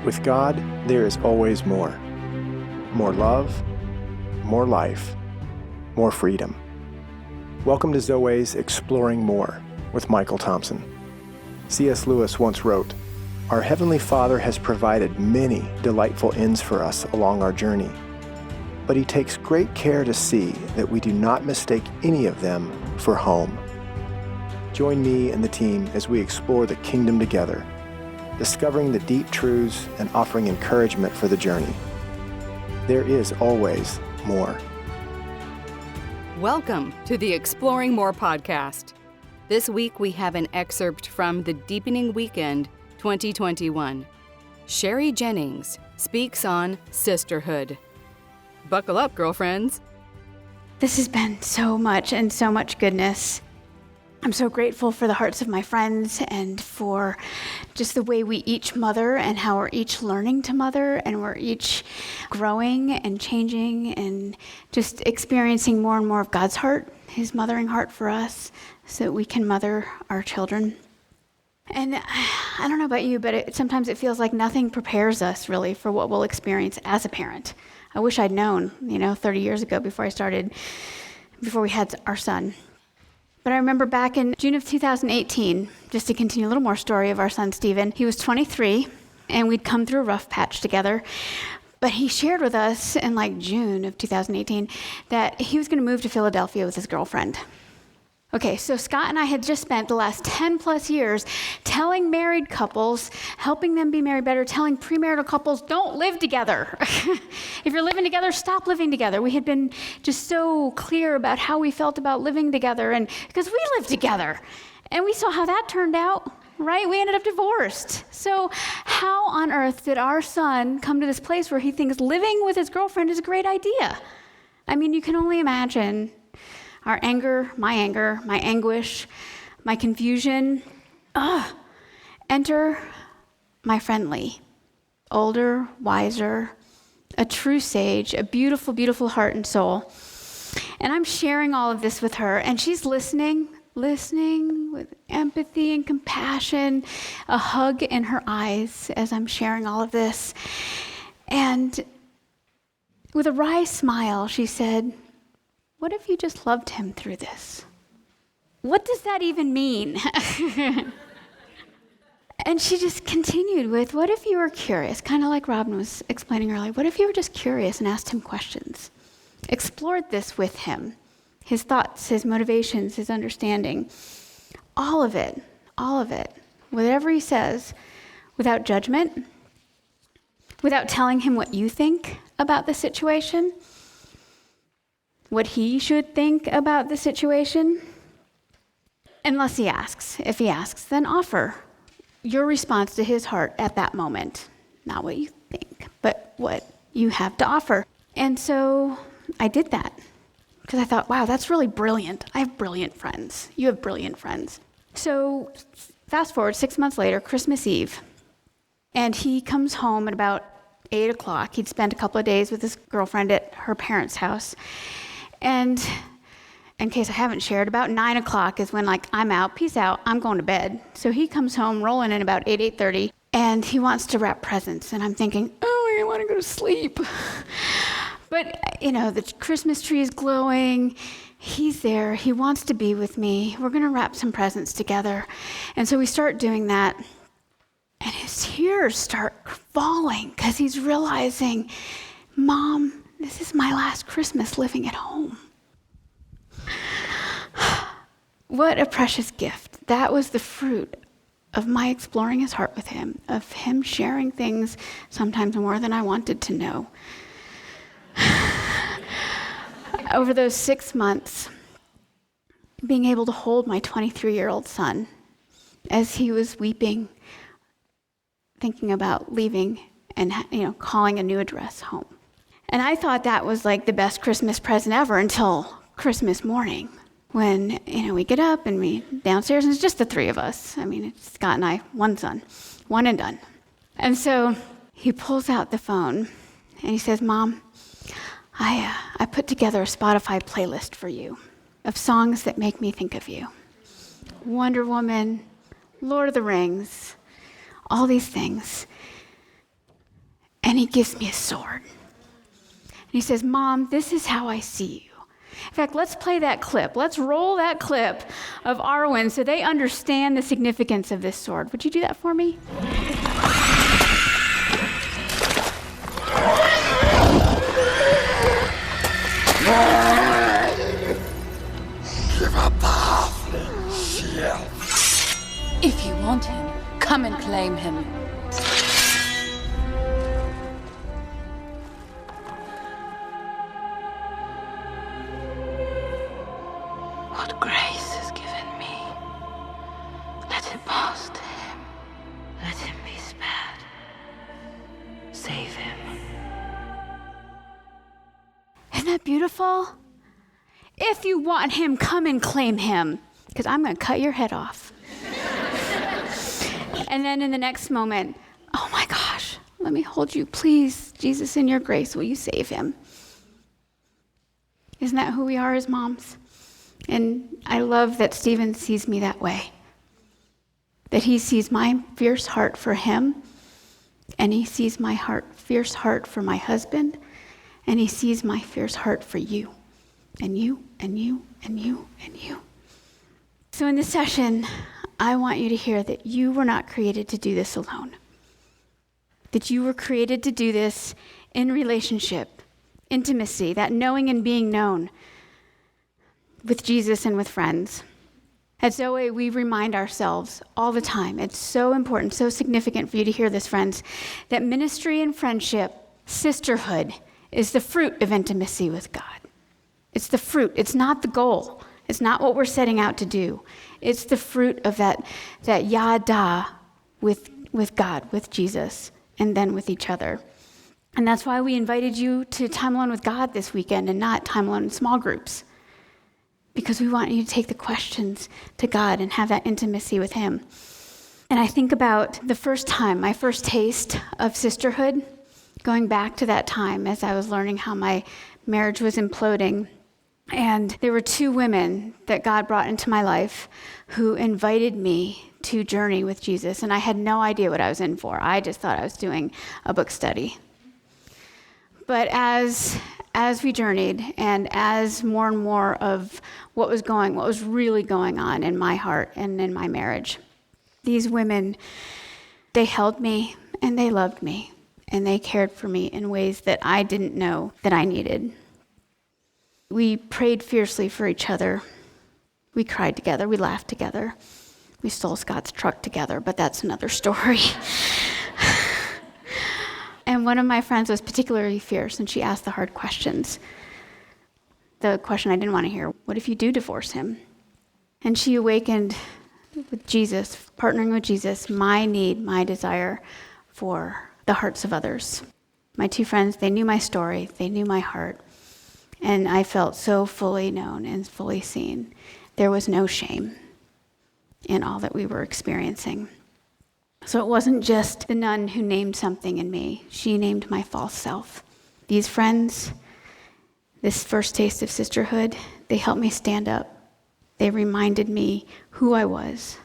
With God, there is always more. More love, more life, more freedom. Welcome to Zoe's Exploring More with Michael Thompson. C.S. Lewis once wrote, "Our Heavenly Father has provided many delightful inns for us along our journey, but He takes great care to see that we do not mistake any of them for home." Join me and the team as we explore the kingdom together, discovering the deep truths and offering encouragement for the journey. There is always more. Welcome to the Exploring More podcast. This week we have an excerpt from the Deepening Weekend 2021. Sherry Jennings speaks on Sisterhood. Buckle up, girlfriends. This has been so much and so much goodness. I'm so grateful for the hearts of my friends and for just the way we each mother and how we're each learning to mother and we're each growing and changing and just experiencing more and more of God's heart, His mothering heart for us so that we can mother our children. And I don't know about you, but sometimes it feels like nothing prepares us really for what we'll experience as a parent. I wish I'd known, 30 years ago before we had our son. But I remember back in June of 2018, just to continue a little more story of our son, Stephen, he was 23, and we'd come through a rough patch together. But he shared with us in June of 2018 that he was going to move to Philadelphia with his girlfriend. Okay, so Scott and I had just spent the last 10 plus years telling married couples, helping them be married better, telling premarital couples, don't live together. If you're living together, stop living together. We had been just so clear about how we felt about living together, and because we lived together, and we saw how that turned out, right? We ended up divorced. So how on earth did our son come to this place where he thinks living with his girlfriend is a great idea? I mean, you can only imagine our anger, my anguish, my confusion. Enter my friend Lee, older, wiser, a true sage, a beautiful, beautiful heart and soul. And I'm sharing all of this with her, and she's listening with empathy and compassion, a hug in her eyes as I'm sharing all of this. And with a wry smile, she said, "What if you just loved him through this?" What does that even mean? And she just continued with, what if you were curious, kind of like Robin was explaining earlier, what if you were just curious and asked him questions? Explored this with him, his thoughts, his motivations, his understanding, all of it, whatever he says, without judgment, without telling him what you think about the situation, what he should think about the situation, unless he asks. If he asks, then offer your response to his heart at that moment. Not what you think, but what you have to offer. And so I did that because I thought, wow, that's really brilliant. I have brilliant friends. You have brilliant friends. So fast forward 6 months later, Christmas Eve, and he comes home at about 8 o'clock. He'd spent a couple of days with his girlfriend at her parents' house. And in case I haven't shared, about 9 o'clock is when I'm out, peace out, I'm going to bed. So he comes home rolling in about 8:30, and he wants to wrap presents. And I'm thinking, I want to go to sleep. But, the Christmas tree is glowing. He's there. He wants to be with me. We're going to wrap some presents together. And so we start doing that. And his tears start falling because he's realizing, Mom, this is my last Christmas living at home. What a precious gift. That was the fruit of my exploring his heart with him, of him sharing things sometimes more than I wanted to know. Over those 6 months, being able to hold my 23-year-old son as he was weeping, thinking about leaving and calling a new address home. And I thought that was the best Christmas present ever until Christmas morning when, we get up and we downstairs and it's just the three of us. I mean, it's Scott and I, one son, one and done. And so he pulls out the phone and he says, Mom, I put together a Spotify playlist for you of songs that make me think of you. Wonder Woman, Lord of the Rings, all these things. and he gives me a sword. And he says, Mom, this is how I see you. In fact, let's play that clip. Let's roll that clip of Arwen so they understand the significance of this sword. Would you do that for me? Give up the halfling shield. If you want him, come and claim him. What grace is given me, let it pass to him. Let him be spared. Save him. Isn't that beautiful? If you want him, come and claim him, because I'm going to cut your head off. And then in the next moment, oh my gosh, let me hold you. Please, Jesus, in your grace, will you save him? Isn't that who we are as moms? And I love that Stephen sees me that way. That he sees my fierce heart for him, and he sees my fierce heart for my husband, and he sees my fierce heart for you, and you, and you, and you, and you. So in this session, I want you to hear that you were not created to do this alone. That you were created to do this in relationship, intimacy, that knowing and being known with Jesus and with friends. At Zoe, we remind ourselves all the time, it's so important, so significant for you to hear this, friends, that ministry and friendship, sisterhood, is the fruit of intimacy with God. It's the fruit. It's not the goal. It's not what we're setting out to do. It's the fruit of that yada with God, with Jesus, and then with each other. And that's why we invited you to Time Alone with God this weekend and not Time Alone in small groups. Because we want you to take the questions to God and have that intimacy with him. And I think about the first time, my first taste of sisterhood, going back to that time as I was learning how my marriage was imploding. And there were two women that God brought into my life who invited me to journey with Jesus. And I had no idea what I was in for. I just thought I was doing a book study. But as we journeyed, and as more and more of what was really going on in my heart and in my marriage, these women, they held me and they loved me and they cared for me in ways that I didn't know that I needed. We prayed fiercely for each other. We cried together. We laughed together. We stole Scott's truck together, but that's another story. And one of my friends was particularly fierce, and she asked the hard questions. The question I didn't want to hear, what if you do divorce him? And she awakened with Jesus, partnering with Jesus, my need, my desire for the hearts of others. My two friends, they knew my story, they knew my heart, and I felt so fully known and fully seen. There was no shame in all that we were experiencing. So it wasn't just the nun who named something in me. She named my false self. These friends, this first taste of sisterhood, they helped me stand up. They reminded me who I was.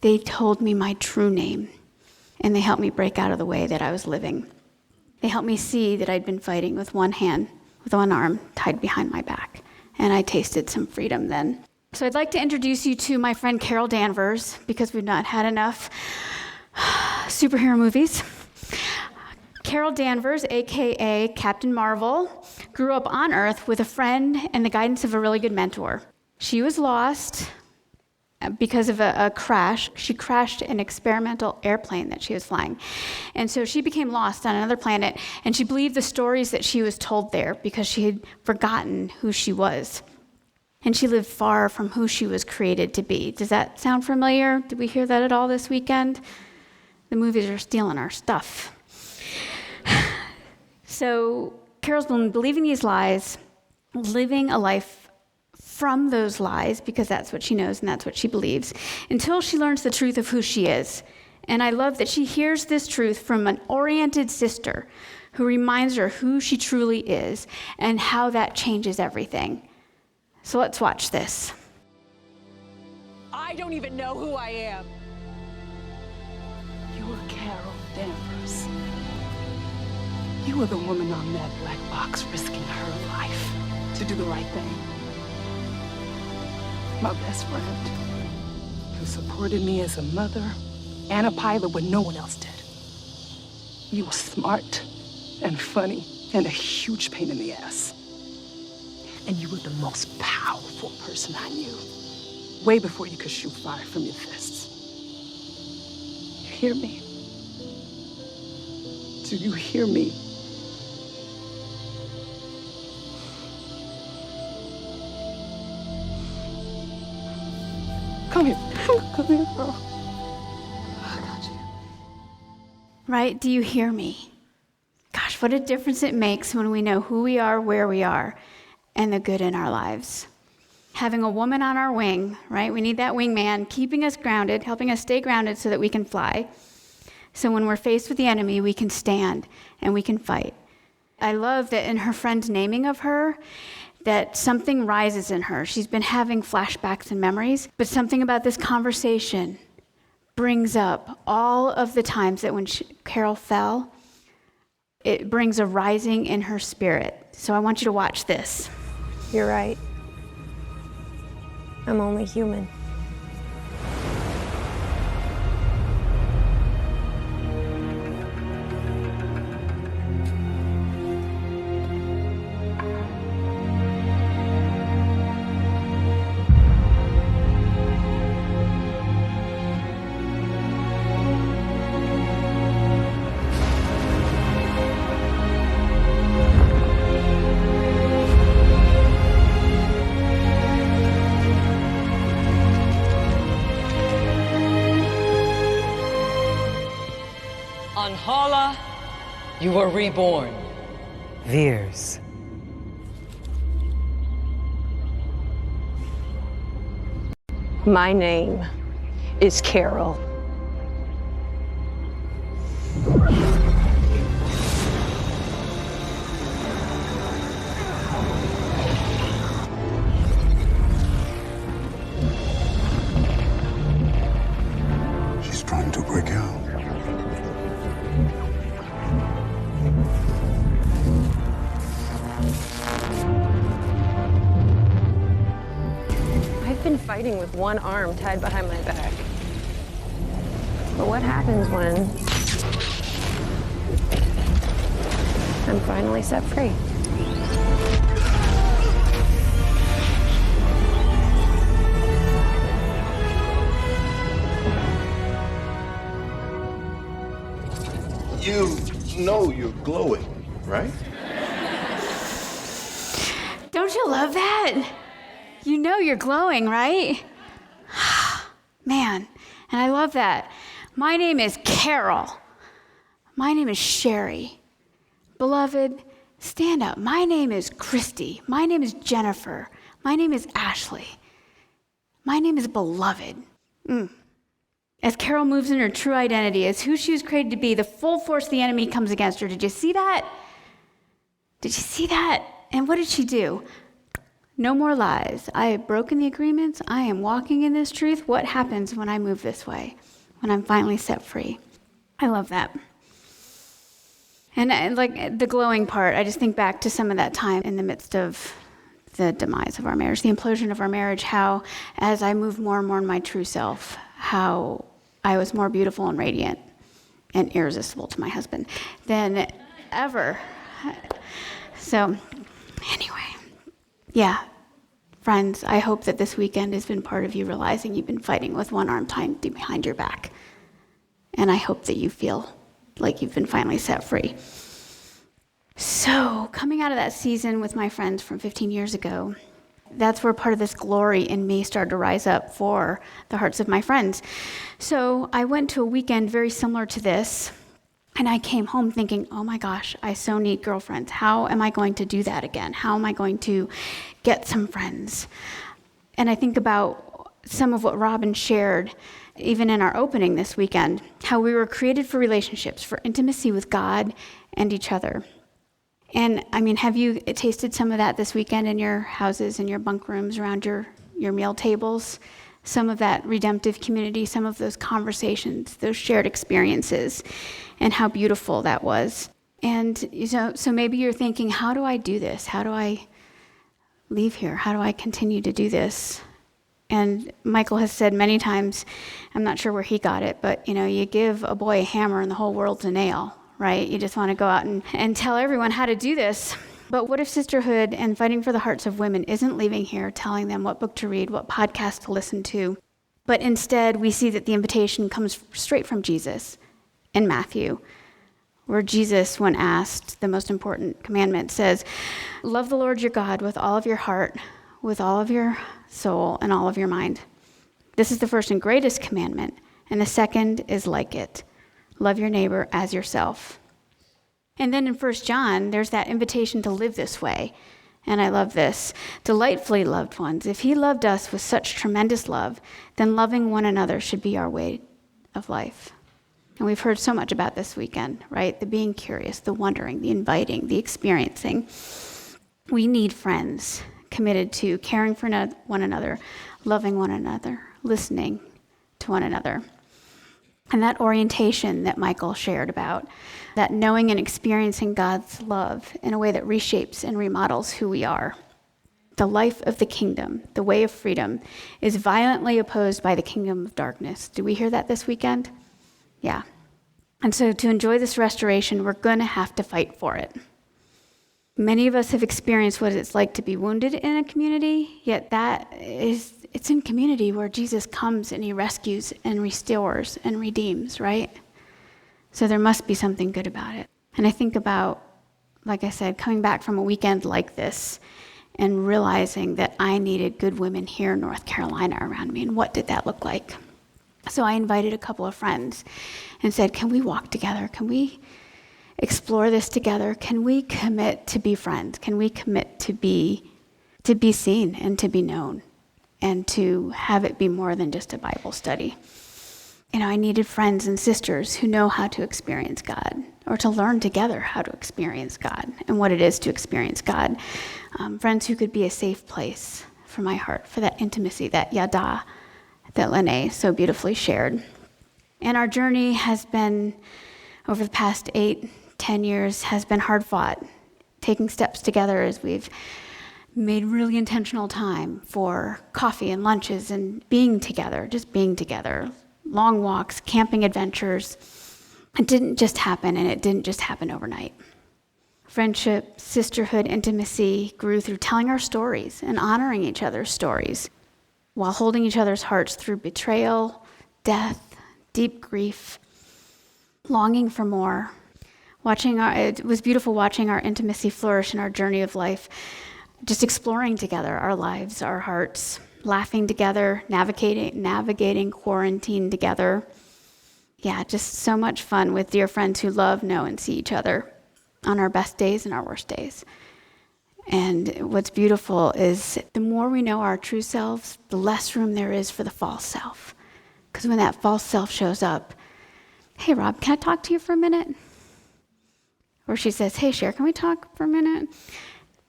They told me my true name, and they helped me break out of the way that I was living. They helped me see that I'd been fighting with one hand, with one arm tied behind my back, and I tasted some freedom then. So I'd like to introduce you to my friend Carol Danvers, because we've not had enough superhero movies. Carol Danvers, a.k.a. Captain Marvel, grew up on Earth with a friend and the guidance of a really good mentor. She was lost because of a crash. She crashed an experimental airplane that she was flying. And so she became lost on another planet, and she believed the stories that she was told there because she had forgotten who she was. And she lived far from who she was created to be. Does that sound familiar? Did we hear that at all this weekend? The movies are stealing our stuff. So Carol's been believing these lies, living a life from those lies, because that's what she knows and that's what she believes, until she learns the truth of who she is. And I love that she hears this truth from an oriented sister who reminds her who she truly is and how that changes everything. So let's watch this. I don't even know who I am. You are Carol Danvers. You were the woman on that black box risking her life to do the right thing. My best friend, who supported me as a mother and a pilot when no one else did. You were smart and funny and a huge pain in the ass. And you were the most powerful person I knew, way before you could shoot fire from your fists. You hear me? Do you hear me? Come here. Come here, girl. I got you. Right? Do you hear me? Gosh, what a difference it makes when we know who we are, where we are, and the good in our lives. Having a woman on our wing, right? We need that wingman keeping us grounded, helping us stay grounded so that we can fly. So when we're faced with the enemy, we can stand and we can fight. I love that in her friend's naming of her, that something rises in her. She's been having flashbacks and memories, but something about this conversation brings up all of the times that when Carol fell, it brings a rising in her spirit. So I want you to watch this. You're right. I'm only human. On Hala, you were reborn. Veers. My name is Carol. She's trying to break out. I've been fighting with one arm tied behind my back. But what happens when I'm finally set free? You know you're glowing, right? Don't you love that? You know you're glowing, right? Man, and I love that. My name is Carol. My name is Sherry. Beloved, stand up. My name is Christy. My name is Jennifer. My name is Ashley. My name is Beloved. As Carol moves in her true identity, as who she was created to be, the full force of the enemy comes against her. Did you see that? Did you see that? And what did she do? No more lies. I have broken the agreements. I am walking in this truth. What happens when I move this way? When I'm finally set free? I love that. And like the glowing part, I just think back to some of that time in the midst of the demise of our marriage, the implosion of our marriage, how as I moved more and more in my true self, how I was more beautiful and radiant and irresistible to my husband than ever. So anyway. Yeah, friends, I hope that this weekend has been part of you realizing you've been fighting with one arm tied behind your back. And I hope that you feel like you've been finally set free. So, coming out of that season with my friends from 15 years ago, that's where part of this glory in me started to rise up for the hearts of my friends. So, I went to a weekend very similar to this. And I came home thinking, oh my gosh, I so need girlfriends. How am I going to do that again? How am I going to get some friends? And I think about some of what Robin shared, even in our opening this weekend, how we were created for relationships, for intimacy with God and each other. And I mean, have you tasted some of that this weekend in your houses, in your bunk rooms, around your meal tables? Some of that redemptive community, some of those conversations, those shared experiences, and how beautiful that was. And so maybe you're thinking, how do I do this? How do I leave here? How do I continue to do this? And Michael has said many times, I'm not sure where he got it, but you give a boy a hammer and the whole world's a nail, right? You just want to go out and tell everyone how to do this. But what if Sisterhood and Fighting for the Hearts of Women isn't leaving here telling them what book to read, what podcast to listen to, but instead we see that the invitation comes straight from Jesus in Matthew, where Jesus, when asked the most important commandment, says, love the Lord your God with all of your heart, with all of your soul, and all of your mind. This is the first and greatest commandment, and the second is like it. Love your neighbor as yourself. And then in 1 John, there's that invitation to live this way. And I love this. Delightfully loved ones, if he loved us with such tremendous love, then loving one another should be our way of life. And we've heard so much about this weekend, right? The being curious, the wondering, the inviting, the experiencing. We need friends committed to caring for one another, loving one another, listening to one another. And that orientation that Michael shared about, that knowing and experiencing God's love in a way that reshapes and remodels who we are. The life of the kingdom, the way of freedom, is violently opposed by the kingdom of darkness. Do we hear that this weekend? Yeah. And so to enjoy this restoration, we're going to have to fight for it. Many of us have experienced what it's like to be wounded in a community, yet it's in community where Jesus comes and he rescues and restores and redeems, right? So there must be something good about it. And I think about, like I said, coming back from a weekend like this and realizing that I needed good women here in North Carolina around me, and what did that look like? So I invited a couple of friends and said, can we walk together? Can we explore this together? Can we commit to be friends? Can we commit to be seen and to be known and to have it be more than just a Bible study? I needed friends and sisters who know how to experience God, or to learn together how to experience God and what it is to experience God. Friends who could be a safe place for my heart, for that intimacy, that yada that Lene so beautifully shared. And our journey has been, over the past 8-10 years, has been hard fought, taking steps together as we've made really intentional time for coffee and lunches and being together, just being together. Long walks, camping adventures. It didn't just happen, and it didn't just happen overnight. Friendship, sisterhood, intimacy grew through telling our stories and honoring each other's stories, while holding each other's hearts through betrayal, death, deep grief, longing for more. It was beautiful watching our intimacy flourish in our journey of life, just exploring together our lives, our hearts, laughing together, navigating quarantine together. Yeah, just so much fun with dear friends who love, know, and see each other on our best days and our worst days. And what's beautiful is the more we know our true selves, the less room there is for the false self. Because when that false self shows up, hey, Rob, can I talk to you for a minute? Or she says, hey, Cher, can we talk for a minute?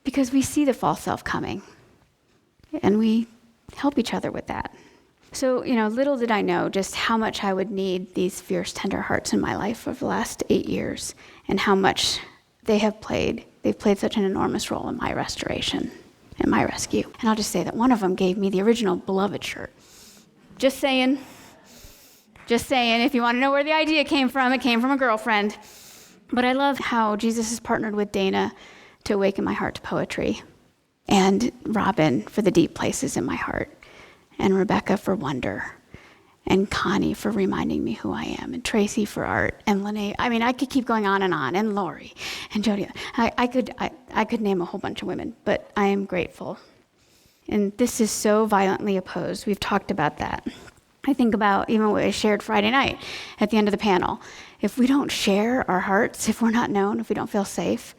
Because we see the false self coming, and we help each other with that. So, little did I know just how much I would need these fierce, tender hearts in my life over the last 8 years, and how much they've played such an enormous role in my restoration and my rescue. And I'll just say that one of them gave me the original Beloved shirt. Just saying, if you want to know where the idea came from, it came from a girlfriend. But I love how Jesus has partnered with Dana to awaken my heart to poetry, and Robin for the deep places in my heart, and Rebecca for wonder, and Connie for reminding me who I am, and Tracy for art, and Lene. I could keep going on, and Lori, and Jody. I could name a whole bunch of women, but I am grateful. And this is so violently opposed. We've talked about that. I think about even what I shared Friday night at the end of the panel. If we don't share our hearts, if we're not known, if we don't feel safe,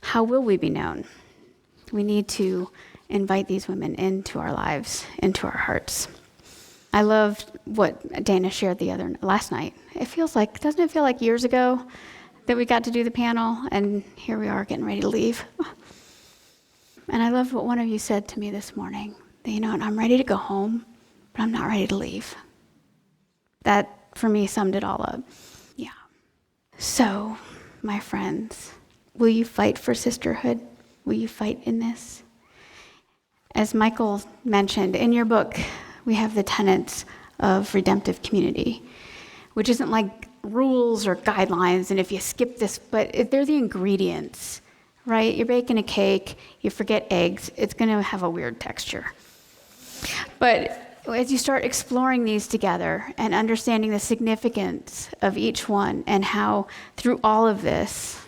how will we be known? We need to invite these women into our lives, into our hearts. I loved what Dana shared last night. Doesn't it feel like years ago that we got to do the panel, and here we are getting ready to leave? And I loved what one of you said to me this morning, that, I'm ready to go home, but I'm not ready to leave. That, for me, summed it all up. Yeah. So, my friends? Will you fight for sisterhood? Will you fight in this? As Michael mentioned, in your book, we have the tenets of redemptive community, which isn't like rules or guidelines, and if you skip this, but they're the ingredients, right? You're baking a cake, you forget eggs, it's going to have a weird texture. But as you start exploring these together and understanding the significance of each one and how through all of this,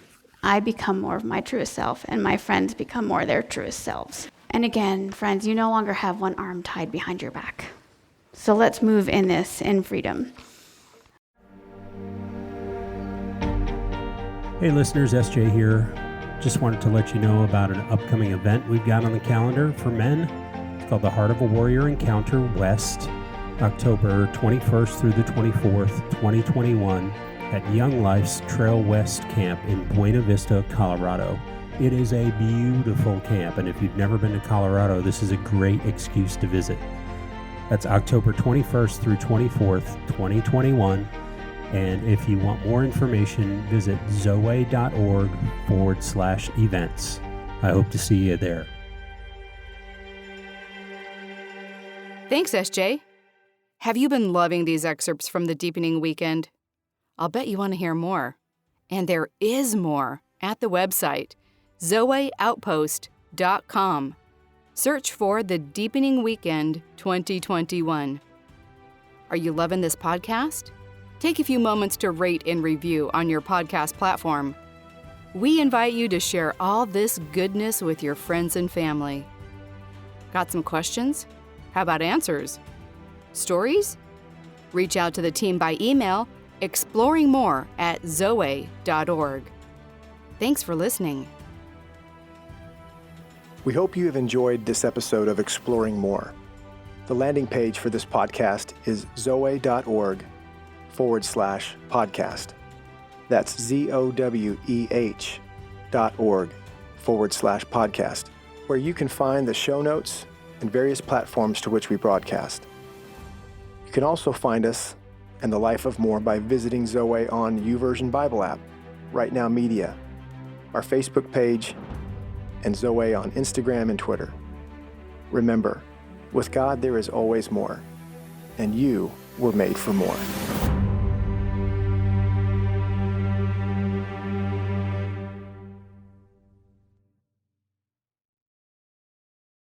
I become more of my truest self and my friends become more their truest selves. And again, friends, you no longer have one arm tied behind your back. So let's move in this in freedom. Hey listeners, SJ here. Just wanted to let you know about an upcoming event we've got on the calendar for men. It's called the Heart of a Warrior Encounter West, October 21st through the 24th, 2021, at Young Life's Trail West Camp in Buena Vista, Colorado. It is a beautiful camp, and if you've never been to Colorado, this is a great excuse to visit. That's October 21st through 24th, 2021. And if you want more information, visit zoe.org/events. I hope to see you there. Thanks, SJ. Have you been loving these excerpts from the Deepening Weekend? I'll bet you want to hear more. And there is more at the website, zoeoutpost.com. Search for the Deepening Weekend 2021. Are you loving this podcast? Take a few moments to rate and review on your podcast platform. We invite you to share all this goodness with your friends and family. Got some questions? How about answers? Stories? Reach out to the team by email, exploringmore@zoe.org. Thanks for listening. We hope you have enjoyed this episode of Exploring More. The landing page for this podcast is zoe.org/podcast. That's ZOWEH.org/podcast, where you can find the show notes and various platforms to which we broadcast. You can also find us and the Life of More by visiting Zoe on YouVersion Bible app, Right Now Media, our Facebook page, and Zoe on Instagram and Twitter. Remember, with God there is always more, and you were made for more.